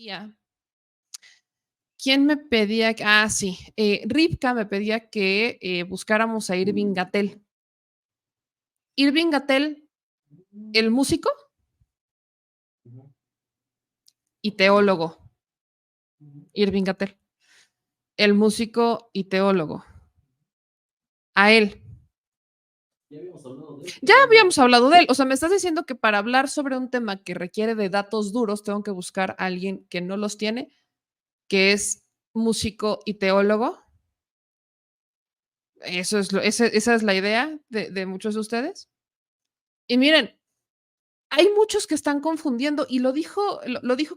pedía? ¿Quién me pedía? Ah, sí, Rivka me pedía que buscáramos a Irving Gatel. Irving Gatel, el músico y teólogo. Irving Gatel, el músico y teólogo. A él. Ya habíamos hablado de él. O sea, me estás diciendo que para hablar sobre un tema que requiere de datos duros, tengo que buscar a alguien que no los tiene, que es músico y teólogo. Esa es la idea de muchos de ustedes. Y miren, hay muchos que están confundiendo, y lo dijo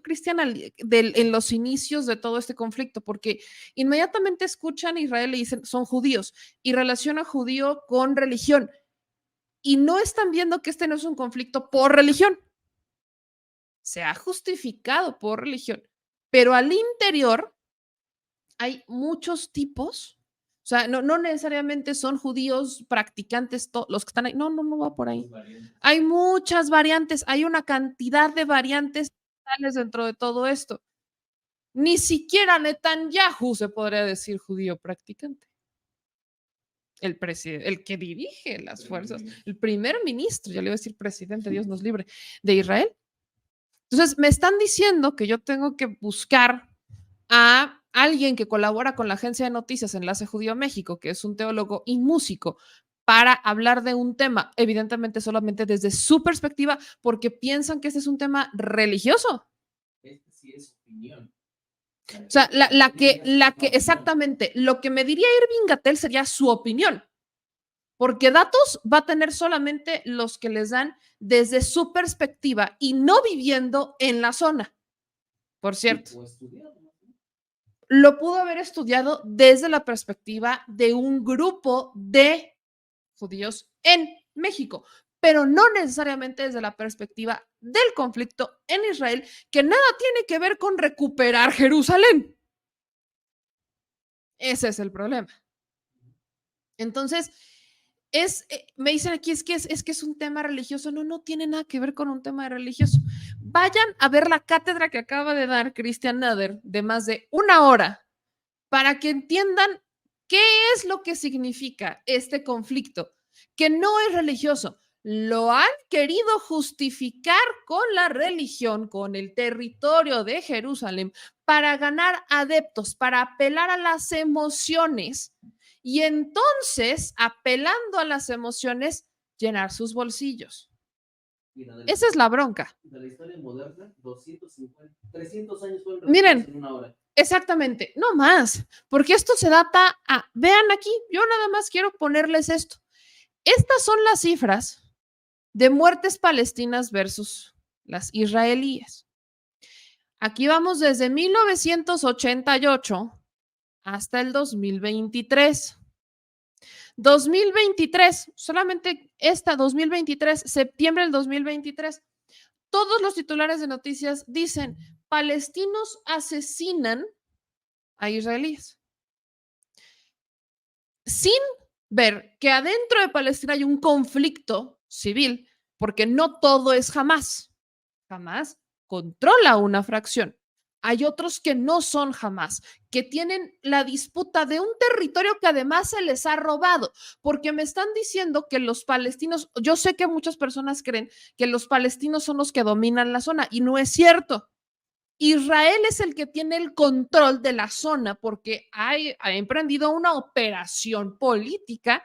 Cristian en los inicios de todo este conflicto, porque inmediatamente escuchan a Israel y dicen, son judíos, y relaciona judío con religión, y no están viendo que este no es un conflicto por religión. Se ha justificado por religión, pero al interior hay muchos tipos. O sea, no necesariamente son judíos practicantes los que están ahí. No va por ahí. Hay muchas variantes, hay una cantidad de variantes dentro de todo esto. Ni siquiera Netanyahu se podría decir judío practicante. El presidente, el que dirige las fuerzas, el primer ministro, ya le iba a decir presidente, Dios nos libre, de Israel. Entonces, me están diciendo que yo tengo que buscar a alguien que colabora con la agencia de noticias Enlace Judío México, que es un teólogo y músico, para hablar de un tema, evidentemente solamente desde su perspectiva, porque piensan que este es un tema religioso. Este sí es opinión. O sea, exactamente, lo que me diría Irving Gatel sería su opinión, porque datos va a tener solamente los que les dan desde su perspectiva y no viviendo en la zona, por cierto. Lo pudo haber estudiado desde la perspectiva de un grupo de judíos en México, pero no necesariamente desde la perspectiva del conflicto en Israel, que nada tiene que ver con recuperar Jerusalén. Ese es el problema. Entonces, me dicen aquí, es que es un tema religioso. No tiene nada que ver con un tema religioso. Vayan a ver la cátedra que acaba de dar Christian Nader de más de 1 hora para que entiendan qué es lo que significa este conflicto, que no es religioso. Lo han querido justificar con la religión, con el territorio de Jerusalén, para ganar adeptos, para apelar a las emociones y entonces, apelando a las emociones, llenar sus bolsillos. Esa es la bronca. De la historia moderna, 300 años fueron. Miren, en 1 hora. Exactamente, no más, porque esto se data a, vean aquí, yo nada más quiero ponerles esto. Estas son las cifras de muertes palestinas versus las israelíes. Aquí vamos desde 1988 hasta el 2023. 2023, solamente esta 2023, septiembre del 2023, todos los titulares de noticias dicen, palestinos asesinan a israelíes. Sin ver que adentro de Palestina hay un conflicto civil, porque no todo es Hamás. Hamás controla una fracción. Hay otros que no son Hamás, que tienen la disputa de un territorio que además se les ha robado, porque me están diciendo que los palestinos, yo sé que muchas personas creen que los palestinos son los que dominan la zona y no es cierto. Israel es el que tiene el control de la zona porque ha emprendido una operación política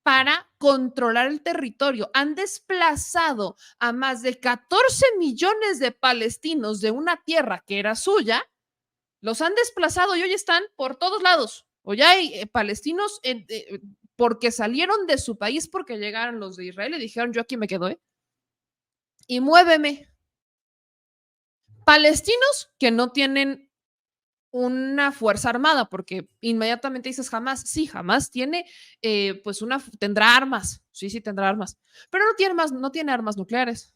para controlar el territorio. Han desplazado a más de 14 millones de palestinos de una tierra que era suya, los han desplazado y hoy están por todos lados. Hoy hay palestinos porque salieron de su país porque llegaron los de Israel y dijeron, yo aquí me quedo, y muéveme. Palestinos que no tienen una fuerza armada, porque inmediatamente dices jamás, sí, jamás tiene, pues tendrá armas, sí, tendrá armas, pero no tiene armas nucleares,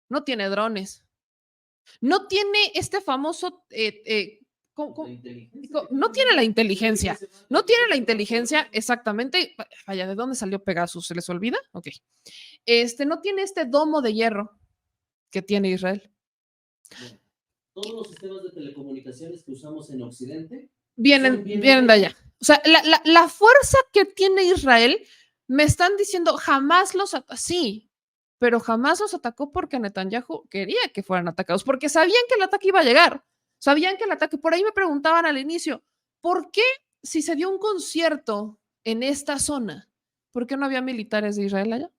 no tiene drones, no tiene este famoso, no tiene la inteligencia, exactamente, vaya, ¿de dónde salió Pegasus? ¿Se les olvida? Ok, no tiene este domo de hierro que tiene Israel. todos los sistemas de telecomunicaciones que usamos en Occidente vienen de allá. O sea, la fuerza que tiene Israel, me están diciendo, jamás los sí, pero jamás los atacó porque Netanyahu quería que fueran atacados, porque sabían que el ataque iba a llegar, sabían que el ataque, por ahí me preguntaban al inicio, ¿por qué si se dio un concierto en esta zona, por qué no había militares de Israel allá?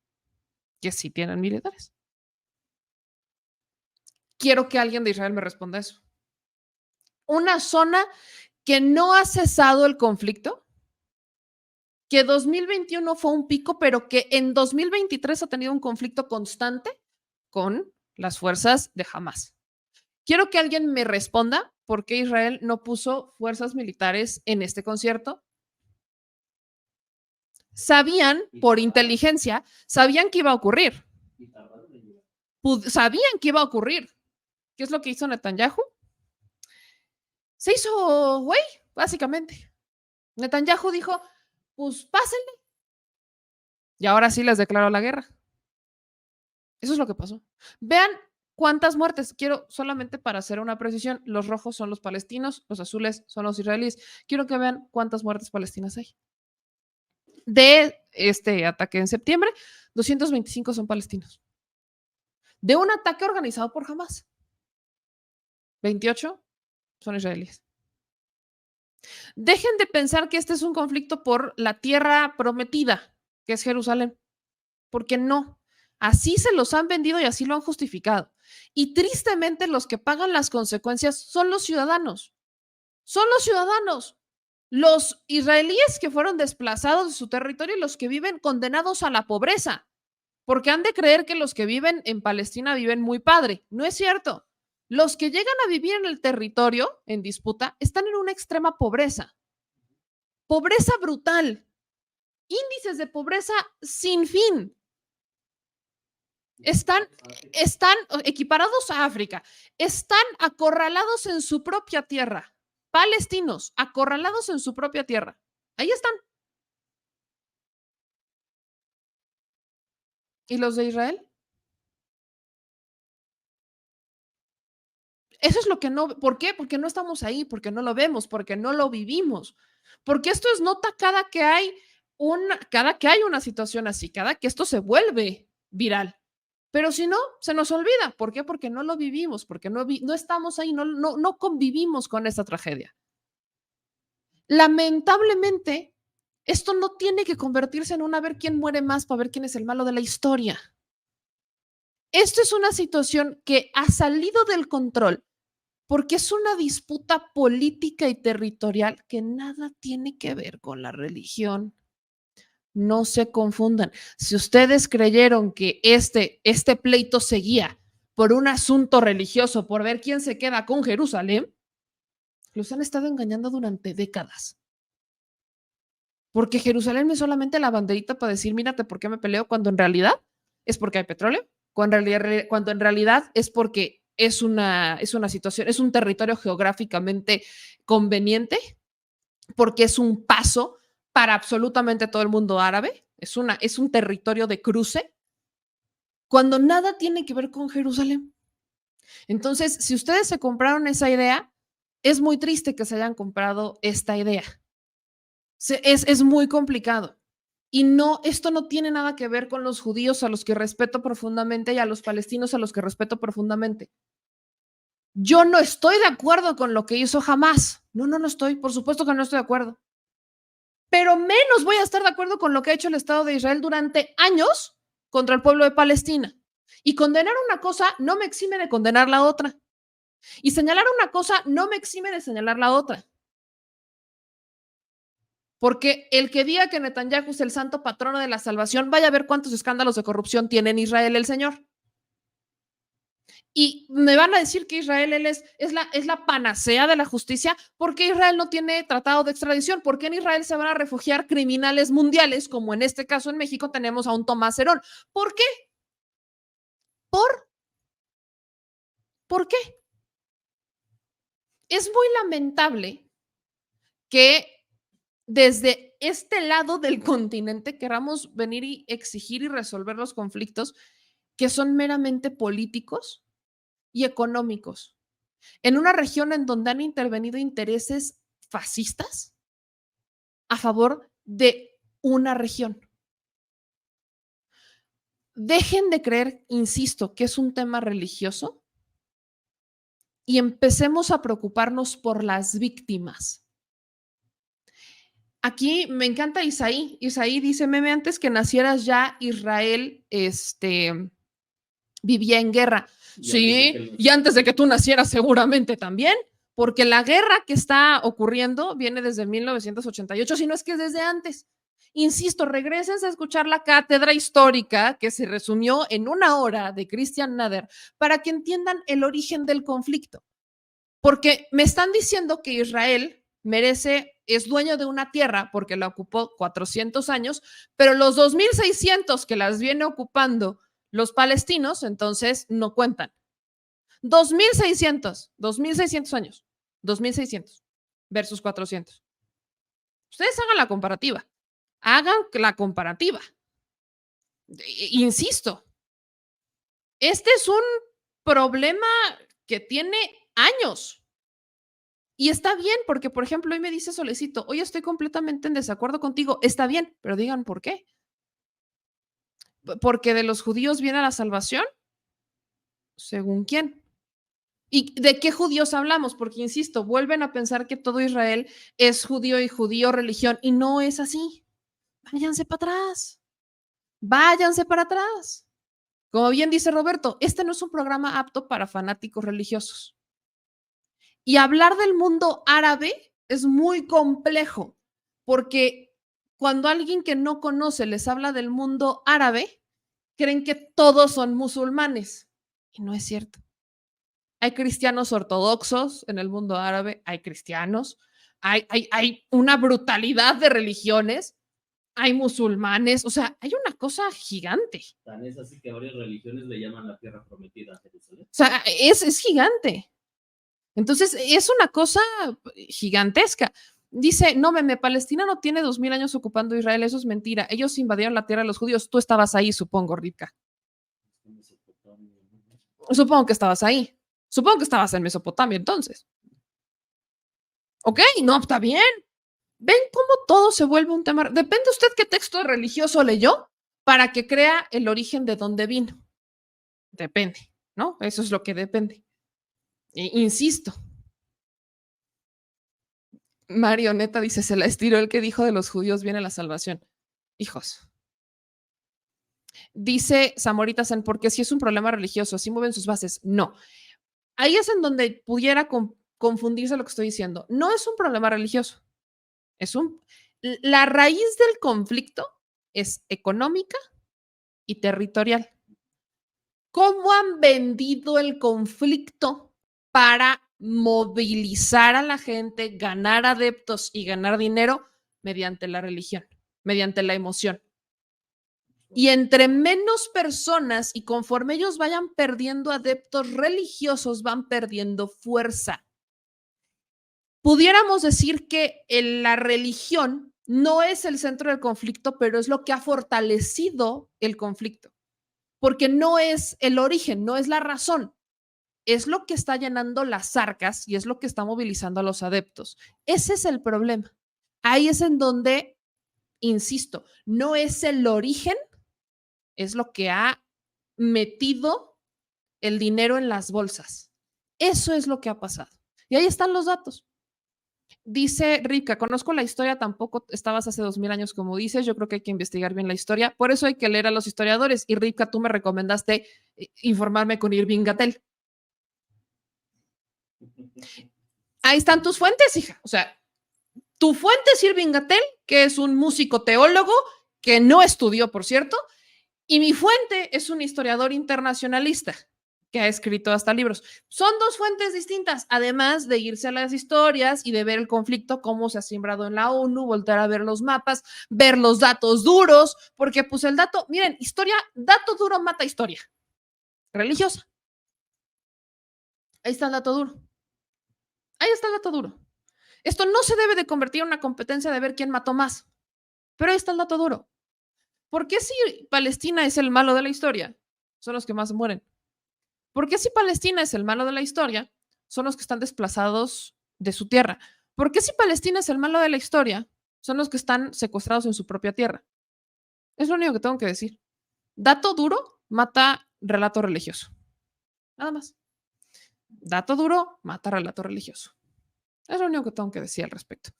Que sí tienen militares. Quiero que alguien de Israel me responda eso. Una zona que no ha cesado el conflicto, que 2021 fue un pico, pero que en 2023 ha tenido un conflicto constante con las fuerzas de Hamas. Quiero que alguien me responda por qué Israel no puso fuerzas militares en este concierto. Sabían, por inteligencia, sabían que iba a ocurrir. Sabían que iba a ocurrir. ¿Qué es lo que hizo Netanyahu? Se hizo güey, básicamente. Netanyahu dijo, pues pásenle. Y ahora sí les declaró la guerra. Eso es lo que pasó. Vean cuántas muertes. Quiero solamente para hacer una precisión, los rojos son los palestinos, los azules son los israelíes. Quiero que vean cuántas muertes palestinas hay. De este ataque en septiembre, 225 son palestinos. De un ataque organizado por Hamas, 28 son israelíes. Dejen de pensar que este es un conflicto por la tierra prometida, que es Jerusalén, porque no. Así se los han vendido y así lo han justificado. Y tristemente los que pagan las consecuencias son los ciudadanos. Son los ciudadanos. Los israelíes que fueron desplazados de su territorio y los que viven condenados a la pobreza, porque han de creer que los que viven en Palestina viven muy padre. No es cierto. Los que llegan a vivir en el territorio en disputa están en una extrema pobreza. Pobreza brutal. Índices de pobreza sin fin. Están equiparados a África. Están acorralados en su propia tierra. Palestinos, acorralados en su propia tierra. Ahí están. ¿Y los de Israel? Eso es lo que no, ¿por qué? Porque no estamos ahí, porque no lo vemos, porque no lo vivimos. Porque esto es nota cada que hay una situación así, cada que esto se vuelve viral. Pero si no, se nos olvida. ¿Por qué? Porque no lo vivimos, porque no estamos ahí, no convivimos con esta tragedia. Lamentablemente, esto no tiene que convertirse en a ver quién muere más para ver quién es el malo de la historia. Esto es una situación que ha salido del control porque es una disputa política y territorial que nada tiene que ver con la religión. No se confundan. Si ustedes creyeron que este pleito seguía por un asunto religioso, por ver quién se queda con Jerusalén, los han estado engañando durante décadas. Porque Jerusalén es solamente la banderita para decir, mírate por qué me peleo, cuando en realidad es porque hay petróleo, cuando en realidad es porque es una situación, es un territorio geográficamente conveniente, porque es un paso para absolutamente todo el mundo árabe, es un territorio de cruce, cuando nada tiene que ver con Jerusalén. Entonces, si ustedes se compraron esa idea, es muy triste que se hayan comprado esta idea. Es muy complicado. Y no, esto no tiene nada que ver con los judíos a los que respeto profundamente y a los palestinos a los que respeto profundamente. Yo no estoy de acuerdo con lo que hizo Hamas. No estoy. Por supuesto que no estoy de acuerdo. Pero menos voy a estar de acuerdo con lo que ha hecho el Estado de Israel durante años contra el pueblo de Palestina. Y condenar una cosa no me exime de condenar la otra. Y señalar una cosa no me exime de señalar la otra. Porque el que diga que Netanyahu es el santo patrono de la salvación, vaya a ver cuántos escándalos de corrupción tiene en Israel el señor. Y me van a decir que Israel es la panacea de la justicia, porque Israel no tiene tratado de extradición. ¿Por qué en Israel se van a refugiar criminales mundiales, como en este caso en México tenemos a un Tomás Herón? ¿Por qué? ¿Por qué? Es muy lamentable que desde este lado del continente queramos venir y exigir y resolver los conflictos que son meramente políticos y económicos. en una región en donde han intervenido intereses fascistas a favor de una región. Dejen de creer, insisto, que es un tema religioso y empecemos a preocuparnos por las víctimas. Aquí me encanta Isaí. Isaí dice, meme, antes que nacieras ya Israel vivía en guerra. Sí, y antes de que tú nacieras seguramente también, porque la guerra que está ocurriendo viene desde 1988, si no es que es desde antes. Insisto, regresen a escuchar la cátedra histórica que se resumió en 1 hora de Christian Nader para que entiendan el origen del conflicto. Porque me están diciendo que Israel es dueño de una tierra porque la ocupó 400 años, pero los 2600 que las viene ocupando los palestinos, entonces no cuentan. 2600 años, 2600 versus 400. Ustedes hagan la comparativa. Hagan la comparativa. Insisto, este es un problema que tiene años. Y está bien, porque, por ejemplo, hoy me dice Solecito, hoy estoy completamente en desacuerdo contigo. Está bien, pero digan por qué. ¿Porque de los judíos viene la salvación? ¿Según quién? ¿Y de qué judíos hablamos? Porque, insisto, vuelven a pensar que todo Israel es judío y judío religión, y no es así. Váyanse para atrás. Váyanse para atrás. Como bien dice Roberto, este no es un programa apto para fanáticos religiosos. Y hablar del mundo árabe es muy complejo, porque cuando alguien que no conoce les habla del mundo árabe, creen que todos son musulmanes. Y no es cierto. Hay cristianos ortodoxos en el mundo árabe, hay cristianos, hay una brutalidad de religiones, hay musulmanes, o sea, hay una cosa gigante. Tan es así que varias religiones le llaman la tierra prometida a Jerusalén. O sea, es gigante. Entonces, es una cosa gigantesca. Dice, no, meme, Palestina no tiene 2000 años ocupando Israel, eso es mentira. Ellos invadieron la tierra de los judíos. Tú estabas ahí, supongo, Ripka. Supongo que estabas ahí. Supongo que estabas en Mesopotamia entonces. Ok, no, está bien. ¿Ven cómo todo se vuelve un tema? Depende usted qué texto religioso leyó para que crea el origen de dónde vino. Depende, ¿no? Eso es lo que depende. Insisto. Marioneta dice, se la estiró el que dijo de los judíos viene la salvación. Hijos. Dice Zamorita San, porque si es un problema religioso, así mueven sus bases. No. Ahí es en donde pudiera confundirse lo que estoy diciendo. No es un problema religioso. La raíz del conflicto es económica y territorial. ¿Cómo han vendido el conflicto para movilizar a la gente, ganar adeptos y ganar dinero? Mediante la religión, mediante la emoción. Y entre menos personas y conforme ellos vayan perdiendo adeptos religiosos, van perdiendo fuerza. Pudiéramos decir que la religión no es el centro del conflicto, pero es lo que ha fortalecido el conflicto, porque no es el origen, no es la razón, es lo que está llenando las arcas y es lo que está movilizando a los adeptos. Ese es el problema. Ahí es en donde, insisto, no es el origen, es lo que ha metido el dinero en las bolsas. Eso es lo que ha pasado. Y ahí están los datos. Dice Rika, conozco la historia, tampoco estabas hace 2000 años como dices, yo creo que hay que investigar bien la historia, por eso hay que leer a los historiadores. Y Rika, tú me recomendaste informarme con Irving Gattel. Ahí están tus fuentes, hija. O sea, tu fuente es Irving Gattel, que es un músico teólogo que no estudió, por cierto, y mi fuente es un historiador internacionalista que ha escrito hasta libros. Son dos fuentes distintas, además de irse a las historias y de ver el conflicto, cómo se ha sembrado en la ONU, volver a ver los mapas, ver los datos duros, porque pues el dato, miren, dato duro mata historia religiosa. Ahí está el dato duro. Ahí está el dato duro. Esto no se debe de convertir en una competencia de ver quién mató más, pero ahí está el dato duro. ¿Por qué si Palestina es el malo de la historia? Son los que más mueren. ¿Por qué si Palestina es el malo de la historia? son los que están desplazados de su tierra. ¿Por qué si Palestina es el malo de la historia, son los que están secuestrados en su propia tierra? Es lo único que tengo que decir. Dato duro mata relato religioso. Nada más. Dato duro mata relato religioso. Es lo único que tengo que decir al respecto.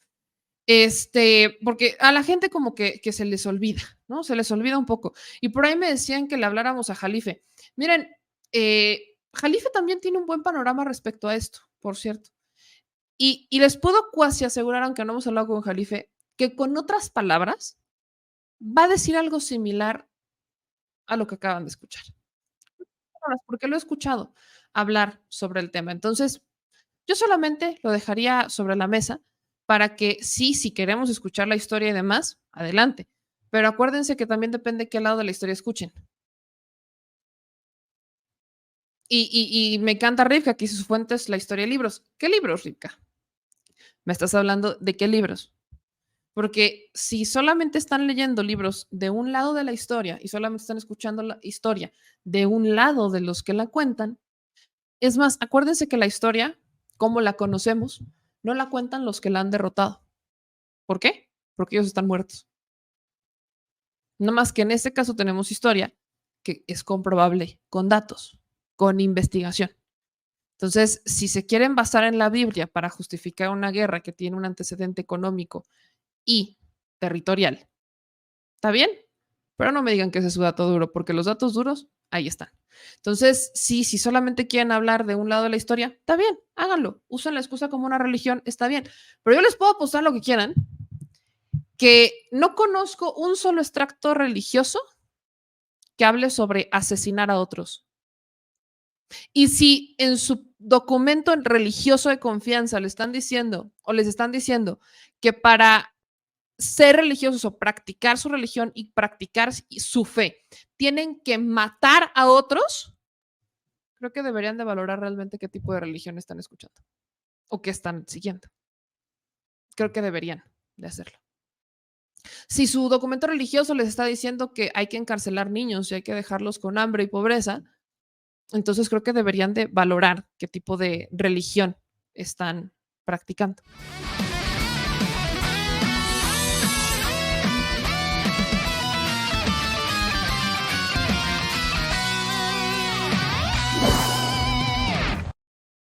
Porque a la gente como que se les olvida, ¿no? Se les olvida un poco. Y por ahí me decían que le habláramos a Jalife. Miren, Jalife también tiene un buen panorama respecto a esto, por cierto. Y les puedo cuasi asegurar, aunque no hemos hablado con Jalife, que con otras palabras va a decir algo similar a lo que acaban de escuchar. Porque lo he escuchado hablar sobre el tema. Entonces, yo solamente lo dejaría sobre la mesa para que sí, si queremos escuchar la historia y demás, adelante. Pero acuérdense que también depende qué lado de la historia escuchen. Y me encanta Rivka, que su fuente es la historia de libros. ¿Qué libros, Rivka? ¿Me estás hablando de qué libros? Porque si solamente están leyendo libros de un lado de la historia y solamente están escuchando la historia de un lado de los que la cuentan, es más, acuérdense que la historia, como la conocemos, no la cuentan los que la han derrotado. ¿Por qué? Porque ellos están muertos. No más que en este caso tenemos historia que es comprobable con datos, con investigación. Entonces, si se quieren basar en la Biblia para justificar una guerra que tiene un antecedente económico y territorial, ¿está bien? Pero no me digan que ese es su dato duro, porque los datos duros, ahí están. Entonces, sí, si solamente quieren hablar de un lado de la historia, está bien, háganlo. Usen la excusa como una religión, está bien. Pero yo les puedo apostar lo que quieran, que no conozco un solo extracto religioso que hable sobre asesinar a otros. Y si en su documento religioso de confianza le están diciendo o les están diciendo que para ser religiosos o practicar su religión y practicar su fe, tienen que matar a otros, creo que deberían de valorar realmente qué tipo de religión están escuchando o qué están siguiendo. Creo que deberían de hacerlo. Si su documento religioso les está diciendo que hay que encarcelar niños y hay que dejarlos con hambre y pobreza, entonces creo que deberían de valorar qué tipo de religión están practicando.